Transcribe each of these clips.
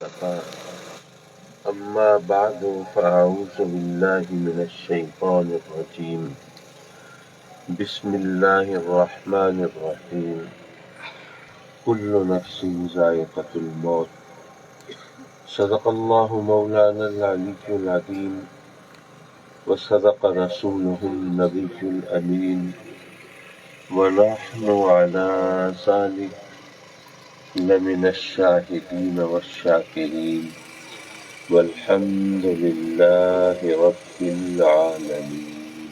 أما بعد فأعوذ بالله من الشيطان الرجيم بسم الله الرحمن الرحيم كل نفس ذائقة الموت صدق الله مولانا العلي العظيم وصدق رسوله النبي الأمين ونحن على ذلك لمن الشاهدين والشاكرين والحمد لله رب العالمين.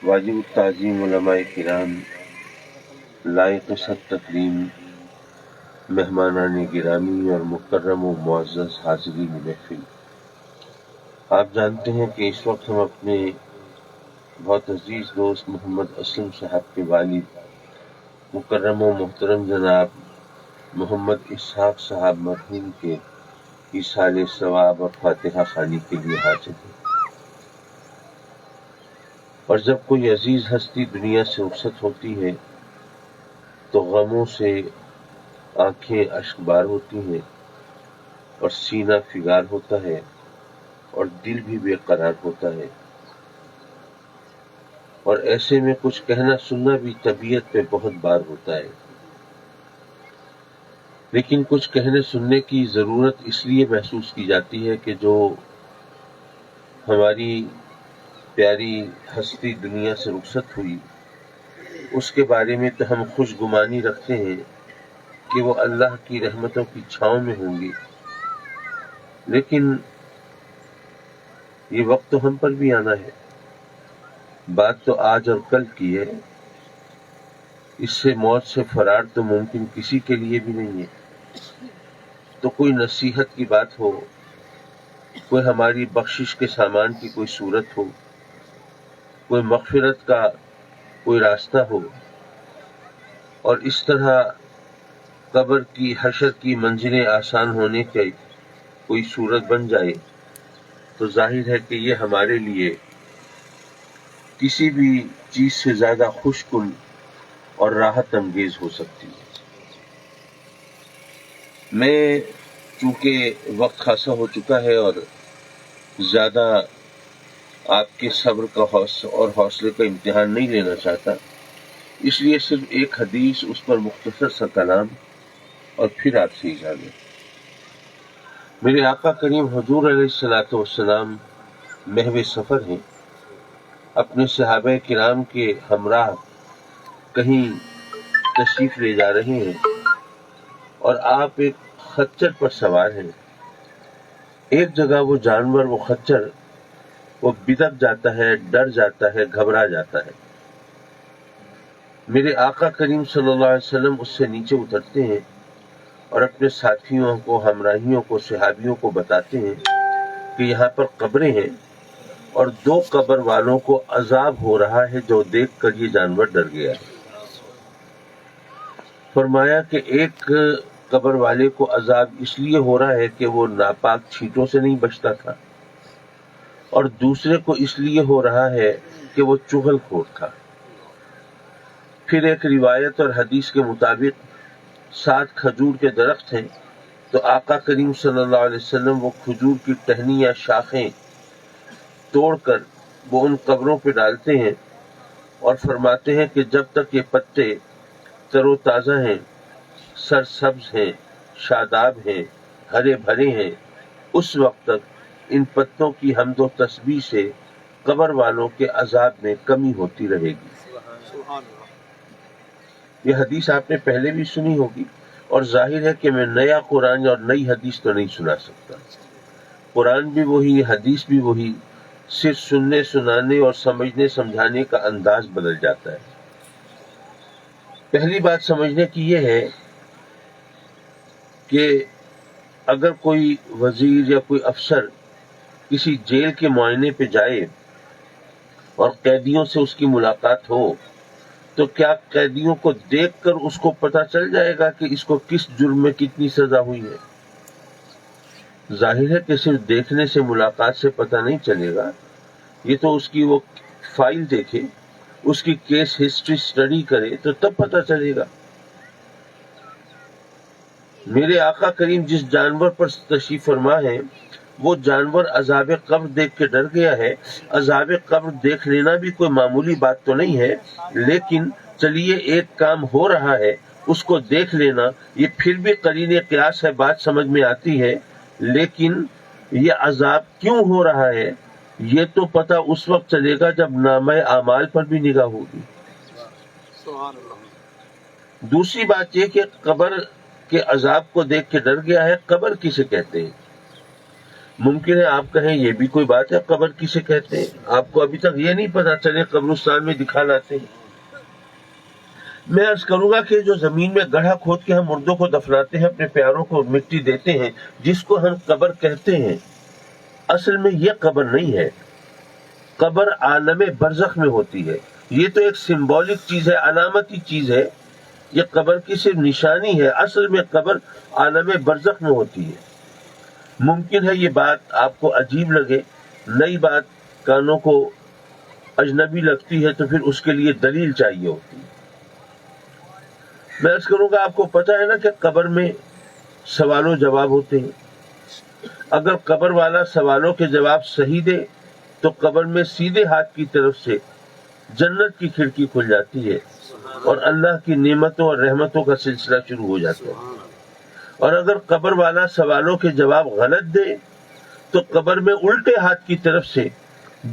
واجب التعظیم علماء کرام، لائق صد تکریم مہمانان گرامی اور مکرم و معزز حاضرین محفل، آپ جانتے ہیں کہ اس وقت ہم اپنے بہت عزیز دوست محمد اسلم صاحب کے والد مکرم و محترم جناب محمد اسحاق صاحب مرحوم کے ایصال ثواب اور فاتحہ خوانی کے لیے حاضر ہیں۔ اور جب کوئی عزیز ہستی دنیا سے رخصت ہوتی ہے تو غموں سے آنکھیں اشکبار ہوتی ہیں اور سینہ فگار ہوتا ہے اور دل بھی بے قرار ہوتا ہے، اور ایسے میں کچھ کہنا سننا بھی طبیعت پہ بہت بار ہوتا ہے۔ لیکن کچھ کہنے سننے کی ضرورت اس لیے محسوس کی جاتی ہے کہ جو ہماری پیاری ہستی دنیا سے رخصت ہوئی اس کے بارے میں تو ہم خوش گمانی رکھتے ہیں کہ وہ اللہ کی رحمتوں کی چھاؤں میں ہوں گے، لیکن یہ وقت تو ہم پر بھی آنا ہے۔ بات تو آج اور کل کی ہے، اس سے موت سے فرار تو ممکن کسی کے لیے بھی نہیں ہے۔ تو کوئی نصیحت کی بات ہو، کوئی ہماری بخشش کے سامان کی کوئی صورت ہو، کوئی مغفرت کا کوئی راستہ ہو، اور اس طرح قبر کی حشر کی منزلیں آسان ہونے کی کوئی صورت بن جائے تو ظاہر ہے کہ یہ ہمارے لیے کسی بھی چیز سے زیادہ خوش کن اور راحت انگیز ہو سکتی ہے۔ میں چونکہ وقت خاصا ہو چکا ہے اور زیادہ آپ کے صبر کا اور حوصلے کا امتحان نہیں لینا چاہتا، اس لیے صرف ایک حدیث، اس پر مختصر سا کلام اور پھر آپ سے اجازت۔ میرے آقا کریم حضور علیہ الصلوۃ والسلام محو سفر ہیں، اپنے صحابہ کرام کے ہمراہ کہیں تشریف لے جا رہے ہیں اور آپ ایک خچر پر سوار ہیں۔ ایک جگہ وہ جانور، وہ خچر، وہ بدک جاتا ہے، ڈر جاتا ہے، گھبرا جاتا ہے۔ میرے آقا کریم صلی اللہ علیہ وسلم اس سے نیچے اترتے ہیں اور اپنے ساتھیوں کو، ہمراہیوں کو، صحابیوں کو بتاتے ہیں کہ یہاں پر قبریں ہیں اور 2 قبر والوں کو عذاب ہو رہا ہے جو دیکھ کر یہ جانور ڈر گیا ہے۔ فرمایا کہ ایک قبر والے کو عذاب اس لیے ہو رہا ہے کہ وہ ناپاک چھینٹوں سے نہیں بچتا تھا، اور دوسرے کو اس لیے ہو رہا ہے کہ وہ چغل خور تھا۔ پھر ایک روایت اور حدیث کے مطابق 7 کھجور کے درخت ہیں، تو آقا کریم صلی اللہ علیہ وسلم وہ کھجور کی ٹہنی یا شاخیں توڑ کر وہ ان قبروں پہ ڈالتے ہیں اور فرماتے ہیں کہ جب تک یہ پتے تر و تازہ ہیں، سرسبز ہیں، شاداب ہیں، ہرے بھرے ہیں، اس وقت تک ان پتوں کی حمد و تسبیح سے قبر والوں کے عذاب میں کمی ہوتی رہے گی۔ یہ حدیث آپ نے پہلے بھی سنی ہوگی، اور ظاہر ہے کہ میں نیا قرآن اور نئی حدیث تو نہیں سنا سکتا۔ قرآن بھی وہی، حدیث بھی وہی، صرف سننے، سنانے اور سمجھنے سمجھانے کا انداز بدل جاتا ہے۔ پہلی بات سمجھنے کی یہ ہے کہ اگر کوئی وزیر یا کوئی افسر کسی جیل کے معائنے پہ جائے اور قیدیوں سے اس کی ملاقات ہو تو کیا قیدیوں کو دیکھ کر اس کو پتہ چل جائے گا کہ اس کو کس جرم میں کتنی سزا ہوئی ہے؟ ظاہر ہے کہ صرف دیکھنے سے، ملاقات سے پتہ نہیں چلے گا، یہ تو اس کی وہ فائل دیکھے، اس کی کیس ہسٹری سٹڈی کرے تو تب پتہ چلے گا۔ میرے آقا کریم جس جانور پر تشریف فرما ہے وہ جانور عذاب قبر دیکھ کے ڈر گیا ہے. عذاب قبر دیکھ لینا بھی کوئی معمولی بات تو نہیں ہے، لیکن چلیے ایک کام ہو رہا ہے اس کو دیکھ لینا، یہ پھر بھی قرین قیاس ہے، بات سمجھ میں آتی ہے. لیکن یہ عذاب کیوں ہو رہا ہے یہ تو پتہ اس وقت چلے گا جب نامہ اعمال پر بھی نگاہ ہوگی. دوسری بات یہ کہ قبر کے عذاب کو دیکھ کے ڈر گیا ہے. قبر کسے کہتے ہیں؟ ممکن ہے آپ کہیں یہ بھی کوئی بات ہے، قبر کسے کہتے ہیں؟ آپ کو ابھی تک یہ نہیں پتا، چلے قبرستان میں دکھا لاتے ہیں. میں عرض کروں گا کہ جو زمین میں گڑھا کھود کے ہم مردوں کو دفناتے ہیں، اپنے پیاروں کو مٹی دیتے ہیں، جس کو ہم قبر کہتے ہیں، اصل میں یہ قبر نہیں ہے. قبر عالم برزخ میں ہوتی ہے. یہ تو ایک سمبولک چیز ہے، علامتی چیز ہے. یہ قبر کی صرف نشانی ہے، اصل میں قبر عالم برزخ میں ہوتی ہے. ممکن ہے یہ بات آپ کو عجیب لگے، نئی بات کانوں کو اجنبی لگتی ہے، تو پھر اس کے لیے دلیل چاہیے ہوتی ہے. میں عرض کروں گا آپ کو پتہ ہے نا کہ قبر میں سوال و جواب ہوتے ہیں. اگر قبر والا سوالوں کے جواب صحیح دے تو قبر میں سیدھے ہاتھ کی طرف سے جنت کی کھڑکی کھل جاتی ہے اور اللہ کی نعمتوں اور رحمتوں کا سلسلہ شروع ہو جاتا ہے. اور اگر قبر والا سوالوں کے جواب غلط دے تو قبر میں الٹے ہاتھ کی طرف سے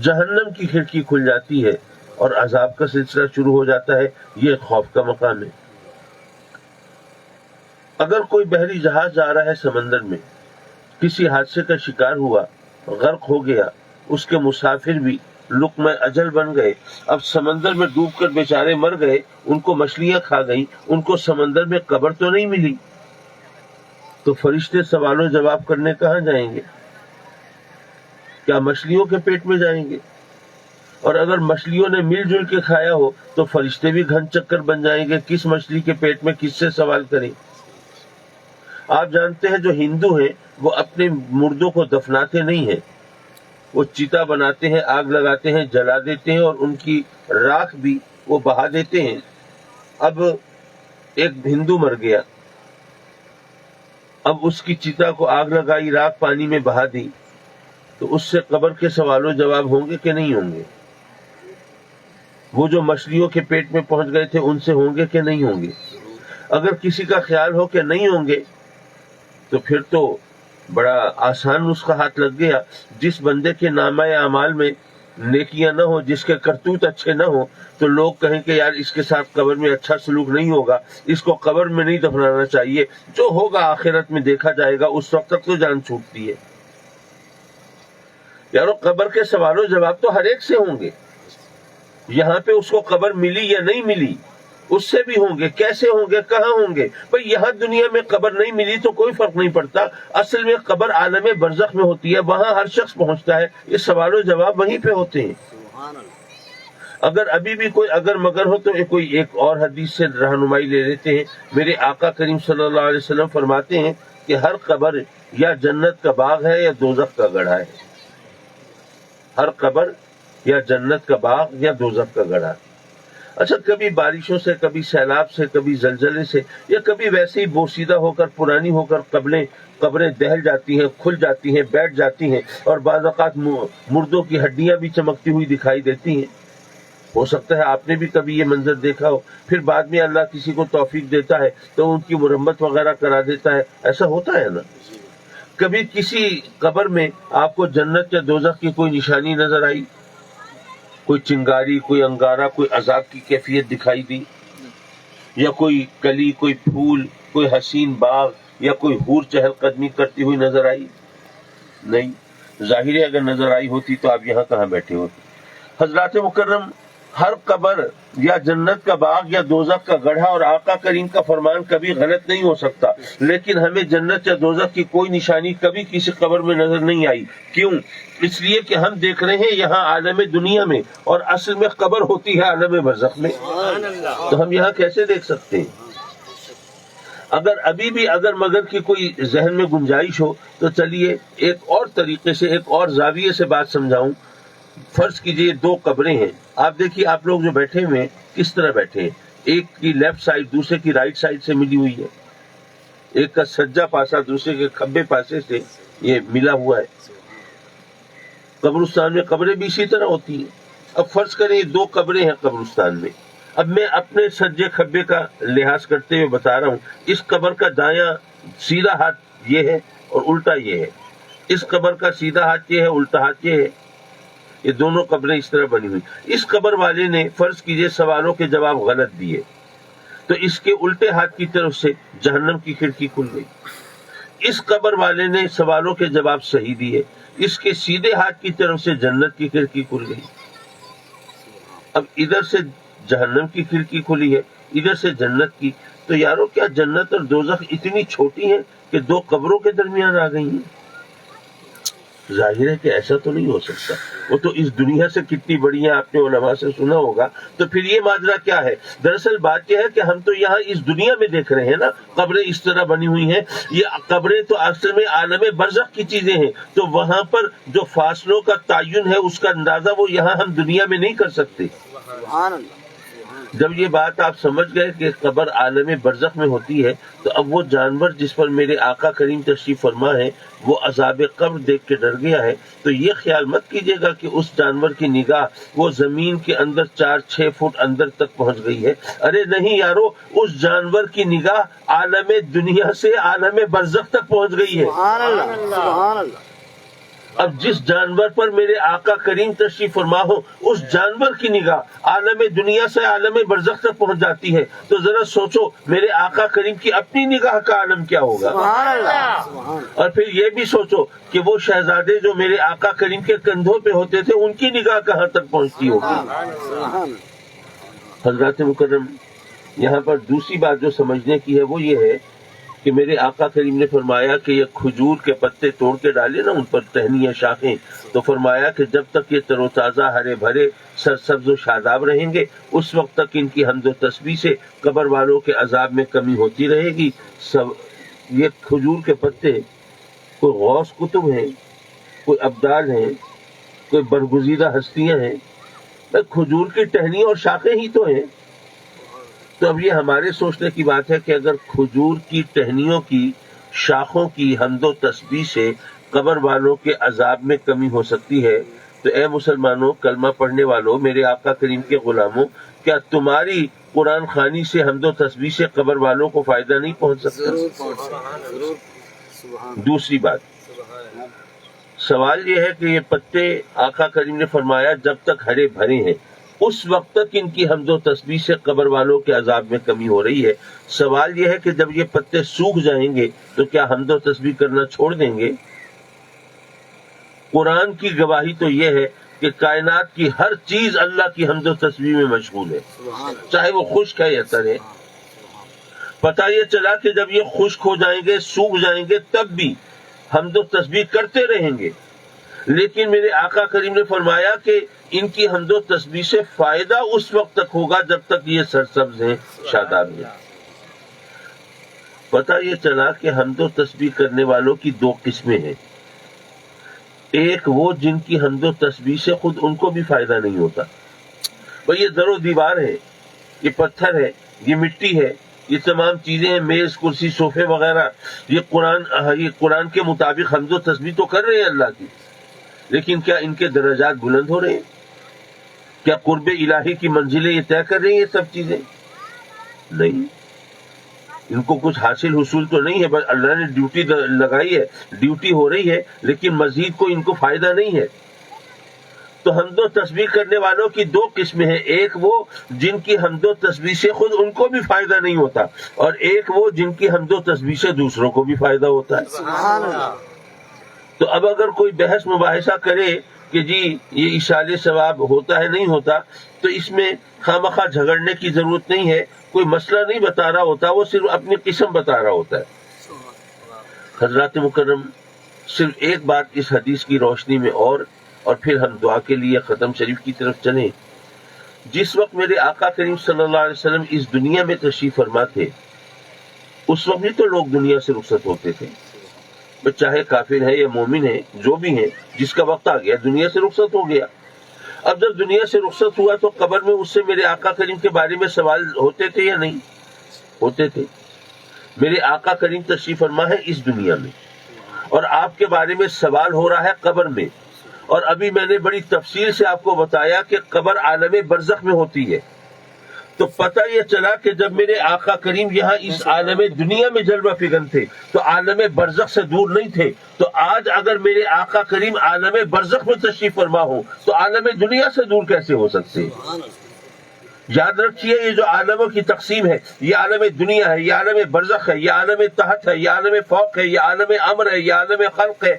جہنم کی کھڑکی کھل جاتی ہے اور عذاب کا سلسلہ شروع ہو جاتا ہے. یہ خوف کا مقام ہے. اگر کوئی بحری جہاز جا رہا ہے سمندر میں، کسی حادثے کا شکار ہوا، غرق ہو گیا، اس کے مسافر بھی لقمہ اجل بن گئے. اب سمندر میں ڈوب کر بیچارے مر گئے، ان کو مچھلیاں کھا گئیں، ان کو سمندر میں قبر تو نہیں ملی. تو فرشتے سوال و جواب کرنے کہاں جائیں گے؟ کیا مچھلیوں کے پیٹ میں جائیں گے؟ اور اگر مچھلیوں نے مل جل کے کھایا ہو تو فرشتے بھی گھن چکر بن جائیں گے، کس مچھلی کے پیٹ میں کس سے سوال کریں. آپ جانتے ہیں جو ہندو ہیں وہ اپنے مردوں کو دفناتے نہیں ہیں، وہ چتا بناتے ہیں، آگ لگاتے ہیں، جلا دیتے ہیں اور ان کی راکھ بھی وہ بہا دیتے ہیں. اب ایک ہندو مر گیا، اب اس کی چتا کو آگ لگائی، راکھ پانی میں بہا دی، تو اس سے قبر کے سوال و جواب ہوں گے کہ نہیں ہوں گے؟ وہ جو مچھلیوں کے پیٹ میں پہنچ گئے تھے ان سے ہوں گے کہ نہیں ہوں گے؟ اگر کسی کا خیال ہو کہ نہیں ہوں گے تو پھر تو بڑا آسان نسخہ ہاتھ لگ گیا. جس بندے کے نامہ اعمال میں نیکیاں نہ ہو، جس کے کرتوت اچھے نہ ہو، تو لوگ کہیں کہ یار اس کے ساتھ قبر میں اچھا سلوک نہیں ہوگا، اس کو قبر میں نہیں دفنانا چاہیے، جو ہوگا آخرت میں دیکھا جائے گا، اس وقت تک تو جان چھوٹتی ہے. یارو قبر کے سوال و جواب تو ہر ایک سے ہوں گے. یہاں پہ اس کو قبر ملی یا نہیں ملی اس سے بھی ہوں گے. کیسے ہوں گے؟ کہاں ہوں گے؟ بھئی یہاں دنیا میں قبر نہیں ملی تو کوئی فرق نہیں پڑتا، اصل میں قبر عالم برزخ میں ہوتی ہے، وہاں ہر شخص پہنچتا ہے، یہ سوال و جواب وہیں پہ ہوتے ہیں. اگر ابھی بھی کوئی اگر مگر ہو تو کوئی ایک اور حدیث سے رہنمائی لے لیتے ہیں. میرے آقا کریم صلی اللہ علیہ وسلم فرماتے ہیں کہ ہر قبر یا جنت کا باغ ہے یا دوزخ کا گڑھا ہے. ہر قبر یا جنت کا باغ یا دوزخ کا گڑھا. اچھا، کبھی بارشوں سے، کبھی سیلاب سے، کبھی زلزلے سے، یا کبھی ویسے ہی بوسیدہ ہو کر، پرانی ہو کر قبریں دہل جاتی ہیں، کھل جاتی ہیں، بیٹھ جاتی ہیں، اور بعض اوقات مردوں کی ہڈیاں بھی چمکتی ہوئی دکھائی دیتی ہیں. ہو سکتا ہے آپ نے بھی کبھی یہ منظر دیکھا ہو. پھر بعد میں اللہ کسی کو توفیق دیتا ہے تو ان کی مرمت وغیرہ کرا دیتا ہے. ایسا ہوتا ہے نا. کبھی کسی قبر میں آپ کو جنت یا دوزخ کی کوئی نشانی نظر آئی؟ کوئی چنگاری، کوئی انگارہ، کوئی عذاب کی کیفیت دکھائی دی؟ یا کوئی کلی، کوئی پھول، کوئی حسین باغ یا کوئی حور چہل قدمی کرتی ہوئی نظر آئی؟ نہیں. ظاہر ہے اگر نظر آئی ہوتی تو آپ یہاں کہاں بیٹھے ہوتے. حضرات مکرم، ہر قبر یا جنت کا باغ یا دوزخ کا گڑھا اور آقا کریم کا فرمان کبھی غلط نہیں ہو سکتا، لیکن ہمیں جنت یا دوزخ کی کوئی نشانی کبھی کسی قبر میں نظر نہیں آئی. کیوں؟ اس لیے کہ ہم دیکھ رہے ہیں یہاں عالم دنیا میں، اور اصل میں قبر ہوتی ہے عالم برزخ میں. تو ہم یہاں کیسے دیکھ سکتے ہیں؟ اگر ابھی بھی اگر مگر کی کوئی ذہن میں گنجائش ہو تو چلیے ایک اور طریقے سے، ایک اور زاویے سے بات سمجھاؤں. فرض کیجئے دو قبریں ہیں. آپ دیکھیے آپ لوگ جو بیٹھے ہوئے کس طرح بیٹھے ہیں. ایک کی لیفٹ سائڈ دوسرے کی رائٹ سائڈ سے ملی ہوئی ہے. ایک کا سجا پاسا دوسرے کے کھبے پاسے سے یہ ملا ہوا ہے. قبرستان میں قبریں بھی اسی طرح ہوتی ہیں. اب فرض کریں یہ دو قبریں ہیں قبرستان میں. اب میں اپنے سجے کھبے کا لحاظ کرتے ہوئے بتا رہا ہوں، اس قبر کا دایاں سیدھا ہاتھ یہ ہے اور الٹا یہ ہے، اس قبر کا سیدھا ہاتھ یہ ہے، الٹا ہاتھ یہ ہے. یہ دونوں قبریں اس طرح بنی ہوئی. اس قبر والے نے فرض کیجئے سوالوں کے جواب غلط دیے تو اس کے الٹے ہاتھ کی طرف سے جہنم کی کھڑکی کھل گئی. اس قبر والے نے سوالوں کے جواب صحیح دیے، اس کے سیدھے ہاتھ کی طرف سے جنت کی کھڑکی کھل گئی. اب ادھر سے جہنم کی کھڑکی کھلی ہے، ادھر سے جنت کی. تو یارو کیا جنت اور دوزخ اتنی چھوٹی ہیں کہ دو قبروں کے درمیان آ گئی ہیں؟ ظاہر ہے کہ ایسا تو نہیں ہو سکتا. وہ تو اس دنیا سے کتنی بڑی ہیں، آپ نے علماء سے سنا ہوگا. تو پھر یہ ماجرا کیا ہے؟ دراصل بات یہ ہے کہ ہم تو یہاں اس دنیا میں دیکھ رہے ہیں نا قبریں اس طرح بنی ہوئی ہیں. یہ قبریں تو اصل میں عالم برزخ کی چیزیں ہیں، تو وہاں پر جو فاصلوں کا تعین ہے اس کا اندازہ وہ یہاں ہم دنیا میں نہیں کر سکتے. سبحان اللہ. جب یہ بات آپ سمجھ گئے کہ قبر عالم برزخ میں ہوتی ہے، تو اب وہ جانور جس پر میرے آقا کریم تشریف فرما ہے وہ عذاب قبر دیکھ کے ڈر گیا ہے، تو یہ خیال مت کیجیے گا کہ اس جانور کی نگاہ وہ زمین کے اندر 4-6 فٹ اندر تک پہنچ گئی ہے. ارے نہیں یارو، اس جانور کی نگاہ عالم دنیا سے عالم برزخ تک پہنچ گئی ہے. سبحان اللہ. سبحان اللہ. اب جس جانور پر میرے آقا کریم تشریف فرما ہو اس جانور کی نگاہ عالم دنیا سے عالم برزخ تک پہنچ جاتی ہے، تو ذرا سوچو میرے آقا کریم کی اپنی نگاہ کا عالم کیا ہوگا. سبحان اللہ. سبحان اللہ. اور پھر یہ بھی سوچو کہ وہ شہزادے جو میرے آقا کریم کے کندھوں پہ ہوتے تھے ان کی نگاہ کہاں تک پہنچتی ہوگی. سبحان اللہ. حضرات مکرم، یہاں پر دوسری بات جو سمجھنے کی ہے وہ یہ ہے کہ میرے آقا کریم نے فرمایا کہ یہ کھجور کے پتے توڑ کے ڈالے نا ان پر ٹہنیاں شاخیں، تو فرمایا کہ جب تک یہ تر و تازہ ہرے بھرے سرسبز و شاداب رہیں گے اس وقت تک ان کی حمد و تسبیح سے قبر والوں کے عذاب میں کمی ہوتی رہے گی. یہ کھجور کے پتے کوئی غوث کتب ہیں، کوئی ابدال ہیں، کوئی برگزیدہ ہستیاں ہیں، کھجور کی ٹہنیاں اور شاخیں ہی تو ہیں. تو اب یہ ہمارے سوچنے کی بات ہے کہ اگر کھجور کی ٹہنیوں کی شاخوں کی حمد و تسبیح سے قبر والوں کے عذاب میں کمی ہو سکتی ہے، تو اے مسلمانوں، کلمہ پڑھنے والوں، میرے آقا کریم کے غلاموں، کیا تمہاری قرآن خوانی سے حمد و تسبیح سے قبر والوں کو فائدہ نہیں پہنچ سکتا؟ ضرور پہنچ. ضرور. سبحان. دوسری بات، سوال یہ ہے کہ یہ پتے آقا کریم نے فرمایا جب تک ہرے بھرے ہیں اس وقت تک ان کی حمد و تسبیح سے قبر والوں کے عذاب میں کمی ہو رہی ہے. سوال یہ ہے کہ جب یہ پتے سوکھ جائیں گے تو کیا حمد و تسبیح کرنا چھوڑ دیں گے؟ قرآن کی گواہی تو یہ ہے کہ کائنات کی ہر چیز اللہ کی حمد و تسبیح میں مشغول ہے، چاہے وہ خشک ہے یا تر ہے. پتہ یہ چلا کہ جب یہ خشک ہو جائیں گے، سوکھ جائیں گے، تب بھی حمد و تسبیح کرتے رہیں گے. لیکن میرے آقا کریم نے فرمایا کہ ان کی حمد و تسبیح سے فائدہ اس وقت تک ہوگا جب تک یہ سرسبز ہیں، شاداب ہیں. پتہ یہ چلا کہ حمد و تسبیح کرنے والوں کی دو قسمیں ہیں. ایک وہ جن کی حمد و تسبیح سے خود ان کو بھی فائدہ نہیں ہوتا. بھئی یہ در و دیوار ہے، یہ پتھر ہے، یہ مٹی ہے، یہ تمام چیزیں ہیں، میز کرسی صوفے وغیرہ، یہ قرآن کے مطابق حمد و تسبیح تو کر رہے ہیں اللہ کی، لیکن کیا ان کے درجات بلند ہو رہے ہیں؟ کیا قرب الہی کی منزلیں یہ طے کر رہی ہیں؟ یہ سب چیزیں نہیں. ان کو کچھ حاصل حصول تو نہیں ہے، بس اللہ نے ڈیوٹی لگائی ہے، ڈیوٹی ہو رہی ہے، لیکن مزید کو ان کو فائدہ نہیں ہے. تو حمد و تسبیح کرنے والوں کی دو قسمیں ہیں، ایک وہ جن کی حمد و تسبیح سے خود ان کو بھی فائدہ نہیں ہوتا، اور ایک وہ جن کی حمد و تسبیح سے دوسروں کو بھی فائدہ ہوتا ہے. سبحان اللہ. تو اب اگر کوئی بحث مباحثہ کرے کہ جی یہ ایصال ثواب ہوتا ہے نہیں ہوتا، تو اس میں خواہ جھگڑنے کی ضرورت نہیں ہے. کوئی مسئلہ نہیں بتا رہا ہوتا، وہ صرف اپنی قسم بتا رہا ہوتا ہے. حضرات مکرم، صرف ایک بات اس حدیث کی روشنی میں اور پھر ہم دعا کے لیے ختم شریف کی طرف چلیں. جس وقت میرے آقا کریم صلی اللہ علیہ وسلم اس دنیا میں تشریف فرما تھے، اس وقت بھی تو لوگ دنیا سے رخصت ہوتے تھے، چاہے کافر ہے یا مومن ہے، جو بھی ہے، جس کا وقت آ گیا دنیا سے رخصت ہو گیا. اب جب دنیا سے رخصت ہوا تو قبر میں اس سے میرے آقا کریم کے بارے میں سوال ہوتے تھے یا نہیں ہوتے تھے؟ میرے آقا کریم تشریف فرما ہے اس دنیا میں، اور آپ کے بارے میں سوال ہو رہا ہے قبر میں، اور ابھی میں نے بڑی تفصیل سے آپ کو بتایا کہ قبر عالم برزخ میں ہوتی ہے۔ تو پتہ یہ چلا کہ جب میرے آقا کریم یہاں اس عالم دنیا میں جلوہ فکن تھے تو عالم برزخ سے دور نہیں تھے، تو آج اگر میرے آقا کریم عالم برزخ میں تشریف فرما ہو تو عالم دنیا سے دور کیسے ہو سکتے ہیں؟ سبحان اللہ یاد رکھیے، یہ جو عالموں کی تقسیم ہے، یہ عالم دنیا ہے، یہ عالم برزخ ہے، یہ عالم تحت ہے، یہ عالم فوق ہے، یہ عالم امر ہے، یہ عالم خلق ہے،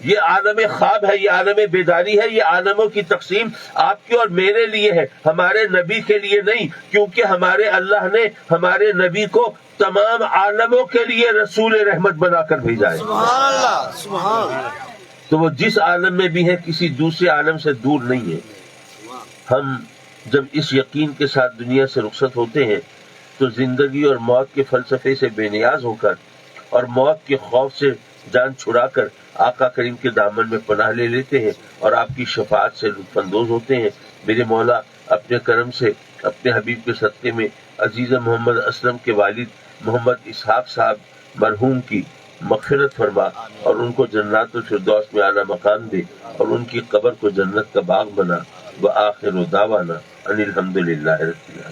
یہ عالم خواب ہے، یہ عالم بیداری ہے۔ یہ عالموں کی تقسیم آپ کے اور میرے لیے ہے، ہمارے نبی کے لیے نہیں، کیونکہ ہمارے اللہ نے ہمارے نبی کو تمام عالموں کے لیے رسول رحمت بنا کر بھیجا ہے۔ سبحان اللہ سبحان اللہ تو وہ جس عالم میں بھی ہے کسی دوسرے عالم سے دور نہیں ہے۔ ہم جب اس یقین کے ساتھ دنیا سے رخصت ہوتے ہیں تو زندگی اور موت کے فلسفے سے بے نیاز ہو کر اور موت کے خوف سے جان چھڑا کر آقا کریم کے دامن میں پناہ لے لیتے ہیں اور آپ کی شفاعت سے لطف اندوز ہوتے ہیں۔ میرے مولا اپنے کرم سے اپنے حبیب کے صدقے میں عزیز محمد اسلم کے والد محمد اسحاق صاحب مرحوم کی مغفرت فرما اور ان کو جنات الفردوس میں اعلیٰ مقام دے اور ان کی قبر کو جنت کا باغ بنا۔ وآخر دعوانا ان الحمد للہ رب العالمین۔